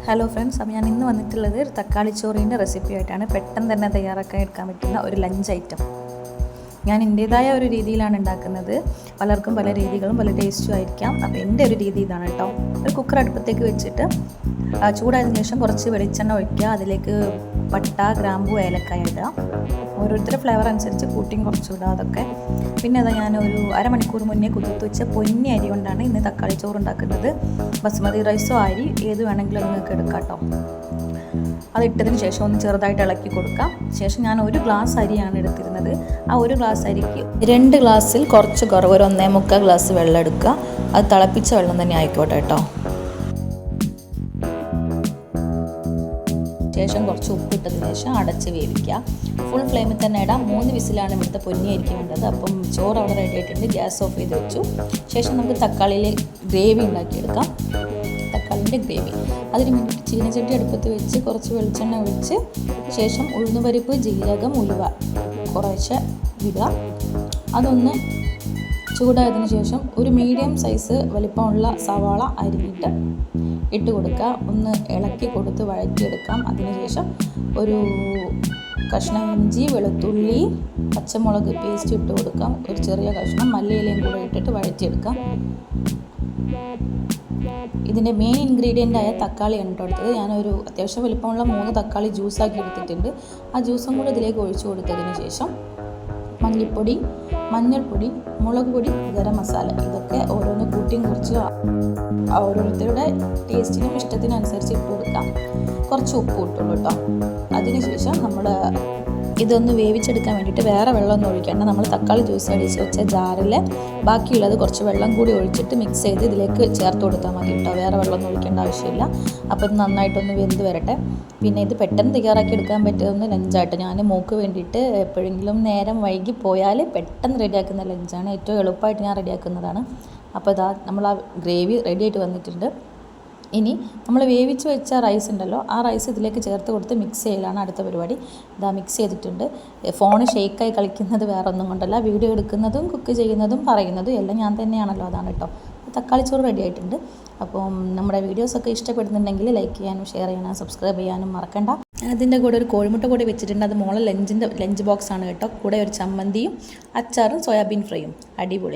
Hello friends, അപ്പോൾ ഞാൻ ഇന്ന് വന്നിട്ടുള്ളത് ഒരു തക്കാളി ചോറിൻ്റെ റെസിപ്പി ആയിട്ടാണ്. പെട്ടെന്ന് തന്നെ തയ്യാറാക്കാൻ എടുക്കാൻ പറ്റുന്ന ഒരു ലഞ്ച് ഐറ്റം. ഞാൻ എൻ്റേതായ ഒരു രീതിയിലാണ് ഉണ്ടാക്കുന്നത്. പലർക്കും പല രീതികളും പല ടേസ്റ്റും ആയിരിക്കാം. അപ്പോൾ എൻ്റെ ഒരു രീതി ഇതാണ് കേട്ടോ. ഒരു കുക്കർ അടുപ്പത്തേക്ക് വെച്ചിട്ട് ചൂടായതിനു ശേഷം കുറച്ച് വെളിച്ചെണ്ണ ഒഴിക്കുക. അതിലേക്ക് പട്ട, ഗ്രാമ്പു, ഏലക്കായ ഇടുക. ഓരോരുത്തരുടെ ഫ്ലേവർ അനുസരിച്ച് കൂട്ടിയും കുറച്ചും ഇടുക. അതൊക്കെ പിന്നെ അത് ഞാനൊരു അരമണിക്കൂർ മുന്നേ കുതിർത്ത് വെച്ച പൊന്നി അരി കൊണ്ടാണ് ഇന്ന് തക്കാളി ചോറ് ഉണ്ടാക്കുന്നത്. ബസ്മതി റൈസോ അരി ഏത് വേണമെങ്കിലും നിങ്ങൾക്ക് എടുക്കാം കേട്ടോ. അതിട്ടതിന് ശേഷം ഒന്ന് ചെറുതായിട്ട് ഇളക്കി കൊടുക്കാം. ശേഷം ഞാൻ ഒരു ഗ്ലാസ് അരിയാണ് എടുത്തിരുന്നത്. ആ ഒരു ഗ്ലാസ് അരിക്ക് 2 ഗ്ലാസ്സിൽ കുറച്ച് കുറവ്, ഒരു 1.25 ഗ്ലാസ് വെള്ളം എടുക്കുക. അത് തിളപ്പിച്ച വെള്ളം തന്നെ ആയിക്കോട്ടെ കേട്ടോ. ശേഷം കുറച്ച് ഉപ്പിട്ടതിന് ശേഷം അടച്ച് വേവിക്കുക. ഫുൾ ഫ്ലെയിമിൽ തന്നെ ഇടാം. 3 വിസിലാണ് ഇവിടുത്തെ പൊന്നി അരിക്ക് വേണ്ടത്. അപ്പം ചോറ് അവിടെ റെഡി ആയിട്ടുണ്ട്. ഗ്യാസ് ഓഫ് ചെയ്ത് വെച്ചു. ശേഷം നമുക്ക് തക്കാളിയിലെ ഗ്രേവി ഉണ്ടാക്കിയെടുക്കാം. തക്കാളിൻ്റെ ഗ്രേവി അതിന് വേണ്ടിയിട്ട് ചീനച്ചട്ടി അടുപ്പത്ത് വെച്ച് കുറച്ച് വെളിച്ചെണ്ണ ഒഴിച്ച് ശേഷം ഉഴുന്നുപരിപ്പ്, ജീരകം, ഉലുവ കുറേശ്ശെ ഇടുക. അതൊന്ന് ചൂടായതിനു ശേഷം ഒരു മീഡിയം സൈസ് വലിപ്പമുള്ള സവാള അരിഞ്ഞിട്ട് ഇട്ട് കൊടുക്കുക. ഒന്ന് ഇളക്കി കൊടുത്ത് വഴറ്റിയെടുക്കാം. അതിനുശേഷം ഒരു കഷ്ണം ഇഞ്ചി, വെളുത്തുള്ളി, പച്ചമുളക് പേസ്റ്റ് ഇട്ട് കൊടുക്കാം. ഒരു ചെറിയ കഷ്ണം മല്ലിയിലയും കൂടെ ഇട്ടിട്ട് വഴറ്റിയെടുക്കാം. ഇതിൻ്റെ മെയിൻ ഇൻഗ്രീഡിയൻ്റ് ആയ തക്കാളിയാണ് ഇട്ട് കൊടുത്തത്. ഞാനൊരു അത്യാവശ്യം വലിപ്പമുള്ള 3 തക്കാളി ജ്യൂസാക്കി എടുത്തിട്ടുണ്ട്. ആ ജ്യൂസും കൂടെ ഇതിലേക്ക് ഒഴിച്ചു കൊടുത്തതിന് ശേഷം മല്ലിപ്പൊടി, മഞ്ഞൾപ്പൊടി, മുളക് പൊടി, ഗരം മസാല ഇതൊക്കെ ഓരോന്ന് കൂട്ടിയും കുറിച്ച് ഓരോരുത്തരുടെ ടേസ്റ്റിനും ഇഷ്ടത്തിനും അനുസരിച്ച് ഇട്ട് കൊടുക്കാം. കുറച്ച് ഉപ്പ് ഇട്ടുള്ളൂ കേട്ടോ. അതിനുശേഷം നമ്മൾ ഇതൊന്ന് വേവിച്ചെടുക്കാൻ വേണ്ടിയിട്ട് വേറെ വെള്ളമൊന്നും ഒഴിക്കേണ്ട. നമ്മൾ തക്കാളി ജ്യൂസ് അടിച്ച് വെച്ച ജാറിൽ ബാക്കിയുള്ളത് കുറച്ച് വെള്ളം കൂടി ഒഴിച്ചിട്ട് മിക്സ് ചെയ്ത് ഇതിലേക്ക് ചേർത്ത് കൊടുത്താൽ മതി കേട്ടോ. വേറെ വെള്ളമൊന്നും ഒഴിക്കേണ്ട ആവശ്യമില്ല. അപ്പോൾ ഇത് നന്നായിട്ടൊന്ന് വെന്ത് വരട്ടെ. പിന്നെ ഇത് പെട്ടെന്ന് തയ്യാറാക്കി എടുക്കാൻ പറ്റുന്ന ലഞ്ചായിട്ട് ഞാൻ മോക്ക് വേണ്ടിയിട്ട് എപ്പോഴെങ്കിലും നേരം വൈകി പോയാൽ പെട്ടെന്ന് റെഡിയാക്കുന്ന ലഞ്ചാണ്. ഏറ്റവും എളുപ്പമായിട്ട് ഞാൻ റെഡിയാക്കുന്നതാണ്. അപ്പോൾ ഇതാ നമ്മൾ ആ ഗ്രേവി റെഡി ആയിട്ട് വന്നിട്ടുണ്ട്. ഇനി നമ്മൾ വേവിച്ച് വെച്ച റൈസ് ഉണ്ടല്ലോ, ആ റൈസ് ഇതിലേക്ക് ചേർത്ത് കൊടുത്ത് മിക്സ് ചെയ്യലാണ് അടുത്ത പരിപാടി. ഇതാ മിക്സ് ചെയ്തിട്ടുണ്ട്. ഫോണ് ഷെയ്ക്കായി കളിക്കുന്നത് വേറെ ഒന്നും കൊണ്ടല്ല. വീഡിയോ എടുക്കുന്നതും കുക്ക് ചെയ്യുന്നതും പറയുന്നതും എല്ലാം ഞാൻ തന്നെയാണല്ലോ. അതാണ് കേട്ടോ. തക്കാളി ചോറ് റെഡി ആയിട്ടുണ്ട്. അപ്പം നമ്മുടെ വീഡിയോസൊക്കെ ഇഷ്ടപ്പെടുന്നുണ്ടെങ്കിൽ ലൈക്ക് ചെയ്യാനും ഷെയർ ചെയ്യാനും സബ്സ്ക്രൈബ് ചെയ്യാനും മറക്കണ്ട. അതിൻ്റെ കൂടെ ഒരു കോഴിമുട്ട കൂടി വെച്ചിട്ടുണ്ട്. അത് മോളെ ലഞ്ച് ബോക്സാണ് കേട്ടോ. കൂടെ ഒരു ചമ്മന്തിയും അച്ചാറും സോയാബീൻ ഫ്രൈയും. അടിപൊളി.